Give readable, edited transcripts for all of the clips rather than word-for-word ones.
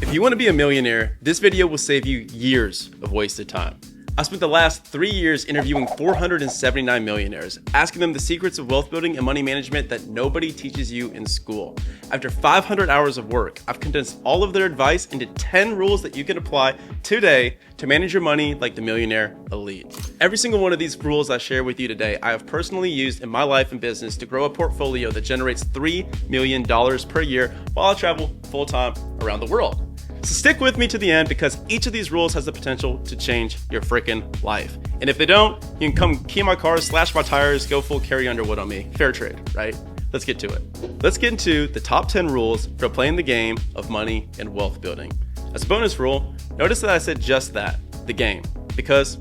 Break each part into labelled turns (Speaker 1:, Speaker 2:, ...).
Speaker 1: If you want to be a millionaire, this video will save you years of wasted time. I spent the last 3 years interviewing 479 millionaires, asking them the secrets of wealth building and money management that nobody teaches you in school. After 500 hours of work, I've condensed all of their advice into 10 rules that you can apply today to manage your money like the millionaire elite. Every single one of these rules I share with you today, I have personally used in my life and business to grow a portfolio that generates $3 million per year while I travel full-time around the world. So stick with me to the end because each of these rules has the potential to change your freaking life. And if they don't, you can come key my cars, slash my tires, go full Carrie Underwood on me. Fair trade, right? Let's get to it. Let's get into the top 10 rules for playing the game of money and wealth building. As a bonus rule, notice that I said just that, the game, because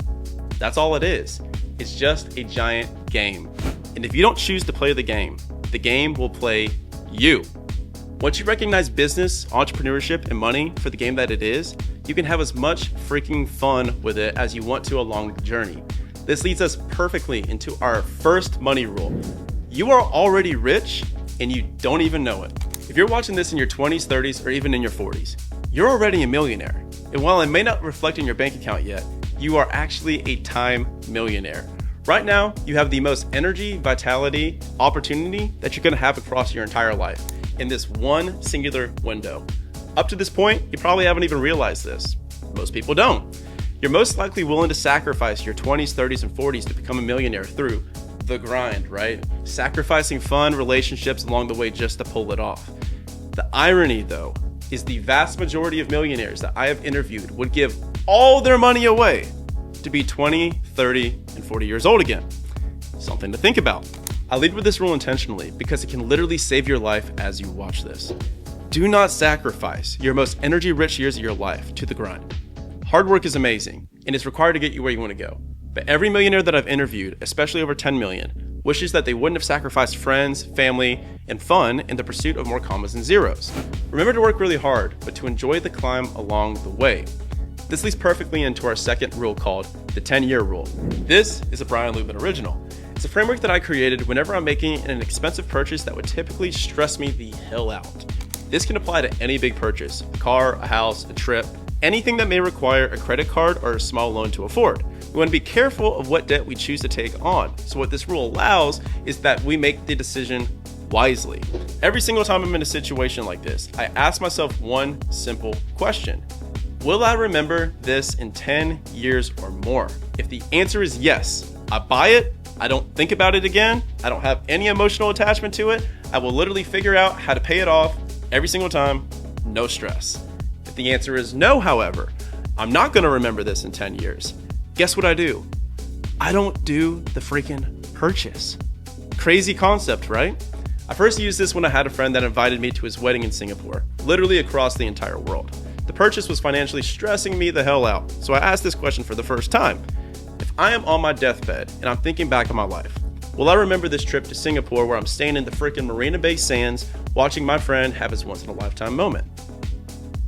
Speaker 1: that's all it is. It's just a giant game. And if you don't choose to play the game will play you. Once you recognize business, entrepreneurship, and money for the game that it is, you can have as much freaking fun with it as you want to along the journey. This leads us perfectly into our first money rule. You are already rich and you don't even know it. If you're watching this in your 20s, 30s, or even in your 40s, you're already a millionaire. And while it may not reflect in your bank account yet, you are actually a time millionaire. Right now, you have the most energy, vitality, opportunity that you're gonna have across your entire life in this one singular window. Up to this point, you probably haven't even realized this. Most people don't. You're most likely willing to sacrifice your 20s, 30s, and 40s to become a millionaire through the grind, right? Sacrificing fun, relationships along the way just to pull it off. The irony, though, is the vast majority of millionaires that I have interviewed would give all their money away to be 20, 30, and 40 years old again. Something to think about. I lead with this rule intentionally because it can literally save your life as you watch this. Do not sacrifice your most energy-rich years of your life to the grind. Hard work is amazing, and it's required to get you where you want to go. But every millionaire that I've interviewed, especially over 10 million, wishes that they wouldn't have sacrificed friends, family, and fun in the pursuit of more commas and zeros. Remember to work really hard, but to enjoy the climb along the way. This leads perfectly into our second rule called the 10-year rule. This is a Brian Lubin original. It's a framework that I created whenever I'm making an expensive purchase that would typically stress me the hell out. This can apply to any big purchase, a car, a house, a trip, anything that may require a credit card or a small loan to afford. We want to be careful of what debt we choose to take on. So what this rule allows is that we make the decision wisely. Every single time I'm in a situation like this, I ask myself one simple question. Will I remember this in 10 years or more? If the answer is yes, I buy it. I don't think about it again. I don't have any emotional attachment to it. I will literally figure out how to pay it off every single time, no stress. If the answer is no, however, I'm not gonna remember this in 10 years. Guess what I do? I don't do the freaking purchase. Crazy concept, right? I first used this when I had a friend that invited me to his wedding in Singapore, literally across the entire world. The purchase was financially stressing me the hell out, so I asked this question for the first time. If I am on my deathbed and I'm thinking back on my life, will I remember this trip to Singapore where I'm staying in the freaking Marina Bay Sands watching my friend have his once in a lifetime moment?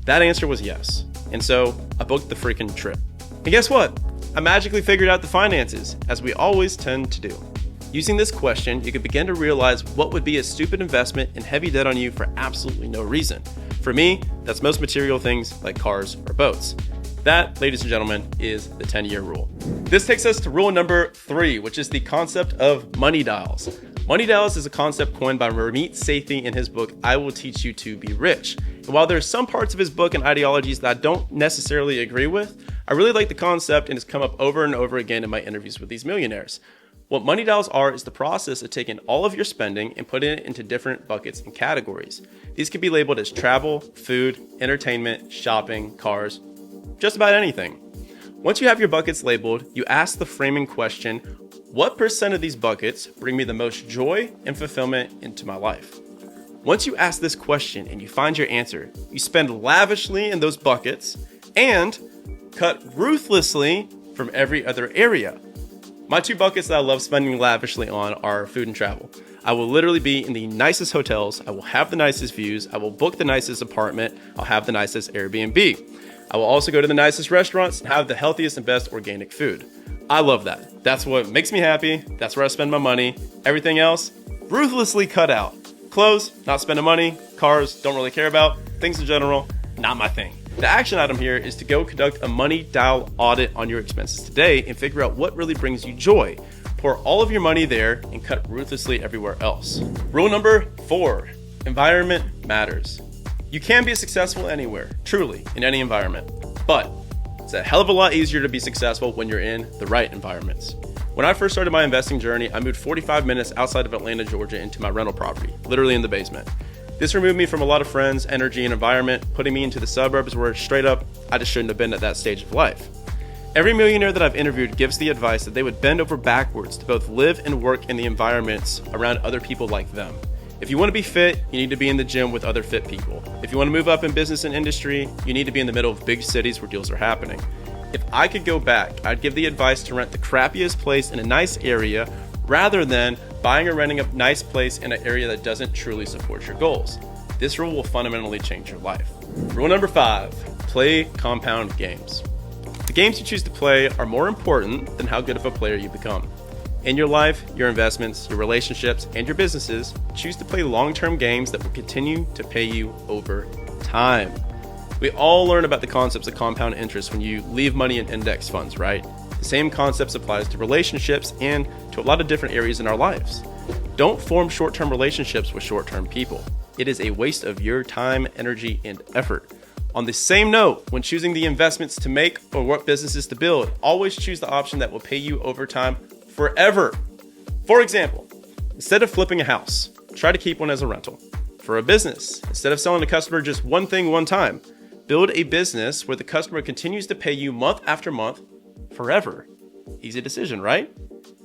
Speaker 1: That answer was yes. And so I booked the freaking trip. And guess what? I magically figured out the finances, as we always tend to do. Using this question, you can begin to realize what would be a stupid investment and heavy debt on you for absolutely no reason. For me, that's most material things like cars or boats. That, ladies and gentlemen, is the 10-year rule. This takes us to rule number 3, which is the concept of money dials. Money dials is a concept coined by Ramit Sethi in his book, I Will Teach You to Be Rich. And while there are some parts of his book and ideologies that I don't necessarily agree with, I really like the concept and it's come up over and over again in my interviews with these millionaires. What money dials are is the process of taking all of your spending and putting it into different buckets and categories. These can be labeled as travel, food, entertainment, shopping, cars, just about anything. Once you have your buckets labeled, you ask the framing question, what percent of these buckets bring me the most joy and fulfillment into my life? Once you ask this question and you find your answer, you spend lavishly in those buckets and cut ruthlessly from every other area. My 2 buckets that I love spending lavishly on are food and travel. I will literally be in the nicest hotels. I will have the nicest views. I will book the nicest apartment. I'll have the nicest Airbnb. I will also go to the nicest restaurants and have the healthiest and best organic food. I love that. That's what makes me happy. That's where I spend my money. Everything else, ruthlessly cut out. Clothes, not spending money. Cars, don't really care about. Things in general, not my thing. The action item here is to go conduct a money dial audit on your expenses today and figure out what really brings you joy. Pour all of your money there and cut ruthlessly everywhere else. Rule number 4, environment matters. You can be successful anywhere, truly, in any environment, but it's a hell of a lot easier to be successful when you're in the right environments. When I first started my investing journey, I moved 45 minutes outside of Atlanta, Georgia into my rental property, literally in the basement. This removed me from a lot of friends, energy, and environment, putting me into the suburbs where straight up, I just shouldn't have been at that stage of life. Every millionaire that I've interviewed gives the advice that they would bend over backwards to both live and work in the environments around other people like them. If you want to be fit, you need to be in the gym with other fit people. If you want to move up in business and industry, you need to be in the middle of big cities where deals are happening. If I could go back, I'd give the advice to rent the crappiest place in a nice area rather than buying or renting a nice place in an area that doesn't truly support your goals. This rule will fundamentally change your life. Rule number 5, play compound games. The games you choose to play are more important than how good of a player you become. In your life, your investments, your relationships, and your businesses, choose to play long-term games that will continue to pay you over time. We all learn about the concepts of compound interest when you leave money in index funds, right? The same concepts applies to relationships and to a lot of different areas in our lives. Don't form short-term relationships with short-term people. It is a waste of your time, energy, and effort. On the same note, when choosing the investments to make or what businesses to build, always choose the option that will pay you over time forever. For example, instead of flipping a house, try to keep one as a rental. For a business, instead of selling a customer just one thing one time, build a business where the customer continues to pay you month after month forever. Easy decision, right?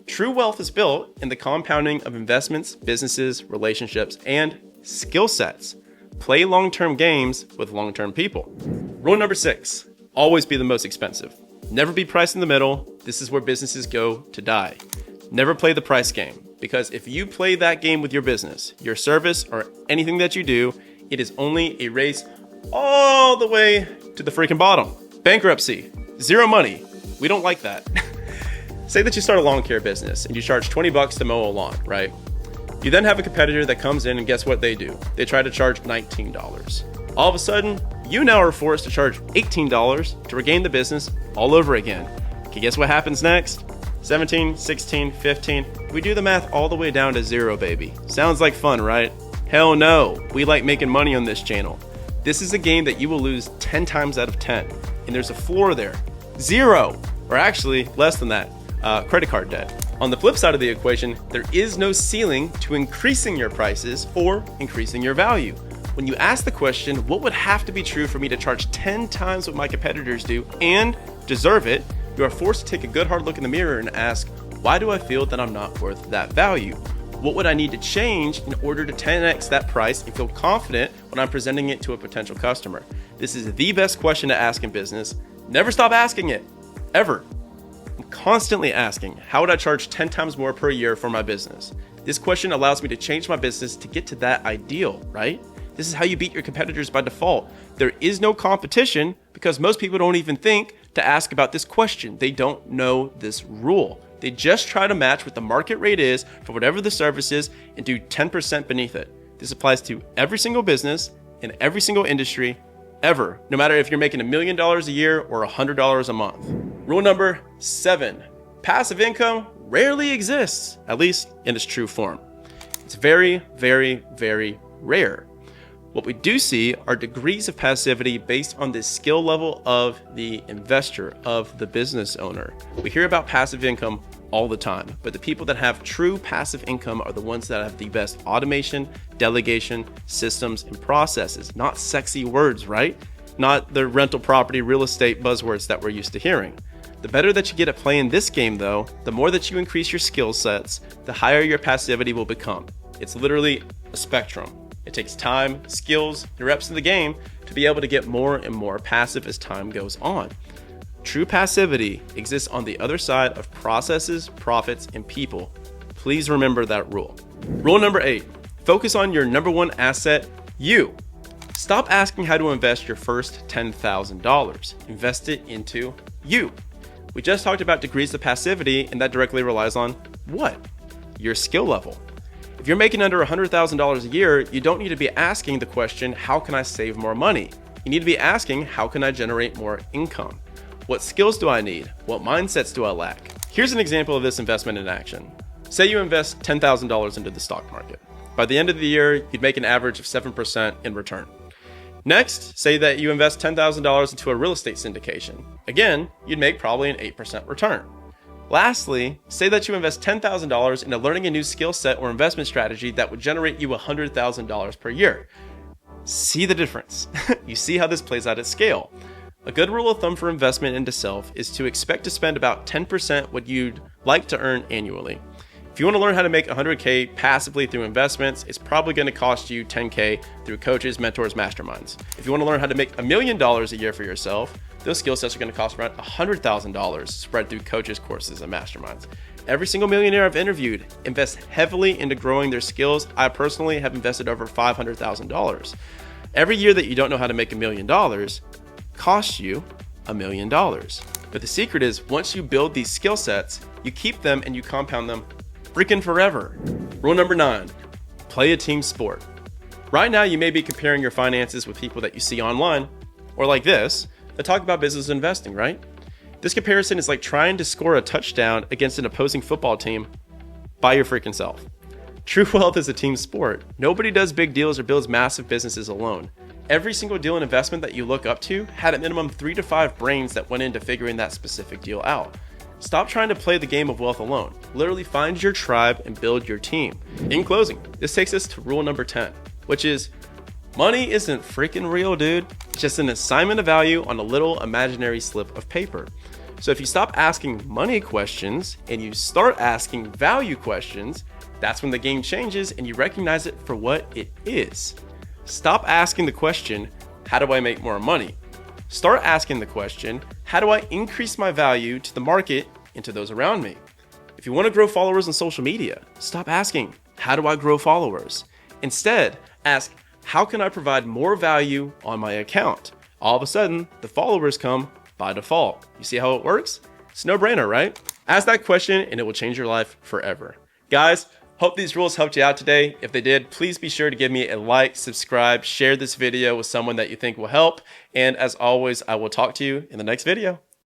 Speaker 1: True wealth is built in the compounding of investments, businesses, relationships, and skill sets. Play long-term games with long-term people. Rule number 6, always be the most expensive. Never be priced in the middle. This is where businesses go to die. Never play the price game, because if you play that game with your business, your service, or anything that you do, it is only a race all the way to the freaking bottom. Bankruptcy, zero money. We don't like that. Say that you start a lawn care business and you charge $20 to mow a lawn, right? You then have a competitor that comes in and guess what they do? They try to charge $19. All of a sudden, you now are forced to charge $18 to regain the business all over again. Okay, guess what happens next? 17, 16, 15. We do the math all the way down to 0, baby. Sounds like fun, right? Hell no. We like making money on this channel. This is a game that you will lose 10 times out of 10. And there's a floor there. 0, or actually less than that. Credit card debt. On the flip side of the equation, there is no ceiling to increasing your prices or increasing your value. When you ask the question, what would have to be true for me to charge 10 times what my competitors do and deserve it, you are forced to take a good hard look in the mirror and ask, why do I feel that I'm not worth that value? What would I need to change in order to 10x that price and feel confident when I'm presenting it to a potential customer? This is the best question to ask in business. Never stop asking it, ever. I'm constantly asking, how would I charge 10 times more per year for my business? This question allows me to change my business to get to that ideal, right? This is how you beat your competitors by default. There is no competition because most people don't even think to ask about this question. They don't know this rule. They just try to match what the market rate is for whatever the service is and do 10% beneath it. This applies to every single business in every single industry ever, no matter if you're making $1 million a year or $100 a month. Rule number 7, passive income rarely exists, at least in its true form. It's very, very, very rare. What we do see are degrees of passivity based on the skill level of the investor, of the business owner. We hear about passive income all the time, but the people that have true passive income are the ones that have the best automation, delegation, systems, and processes. Not sexy words, right? Not the rental property, real estate buzzwords that we're used to hearing. The better that you get at playing this game though, the more that you increase your skill sets, the higher your passivity will become. It's literally a spectrum. It takes time, skills, and reps in the game to be able to get more and more passive as time goes on. True passivity exists on the other side of processes, profits, and people. Please remember that rule. Rule number 8, focus on your number one asset, you. Stop asking how to invest your first $10,000. Invest it into you. We just talked about degrees of passivity, and that directly relies on what? Your skill level. If you're making under $100,000 a year, you don't need to be asking the question, how can I save more money? You need to be asking, how can I generate more income? What skills do I need? What mindsets do I lack? Here's an example of this investment in action. Say you invest $10,000 into the stock market. By the end of the year, you'd make an average of 7% in return. Next, say that you invest $10,000 into a real estate syndication. Again, you'd make probably an 8% return. Lastly, say that you invest $10,000 into learning a new skill set or investment strategy that would generate you $100,000 per year. See the difference? You see how this plays out at scale. A good rule of thumb for investment into self is to expect to spend about 10% what you'd like to earn annually. If you want to learn how to make $100K passively through investments, it's probably going to cost you $10K through coaches, mentors, masterminds. If you want to learn how to make $1 million a year for yourself, those skill sets are going to cost around $100,000 spread through coaches, courses, and masterminds. Every single millionaire I've interviewed invests heavily into growing their skills. I personally have invested over $500,000. Every year that you don't know how to make $1 million costs you $1 million. But the secret is, once you build these skill sets, you keep them and you compound them freaking forever. Rule number 9, play a team sport. Right now, you may be comparing your finances with people that you see online, or like this, that talk about business investing, right? This comparison is like trying to score a touchdown against an opposing football team by your freaking self. True wealth is a team sport. Nobody does big deals or builds massive businesses alone. Every single deal and investment that you look up to had at minimum 3 to 5 brains that went into figuring that specific deal out. Stop trying to play the game of wealth alone. Literally find your tribe and build your team. In closing, this takes us to rule number 10, which is money isn't freaking real, dude. It's just an assignment of value on a little imaginary slip of paper. So if you stop asking money questions and you start asking value questions, that's when the game changes and you recognize it for what it is. Stop asking the question, how do I make more money? Start asking the question, how do I increase my value to the market and to those around me? If you want to grow followers on social media, stop asking, how do I grow followers? Instead, ask, how can I provide more value on my account? All of a sudden, the followers come by default. You see how it works? It's a no-brainer, right? Ask that question and it will change your life forever. Guys, hope these rules helped you out today. If they did, please be sure to give me a like, subscribe, share this video with someone that you think will help. And as always, I will talk to you in the next video.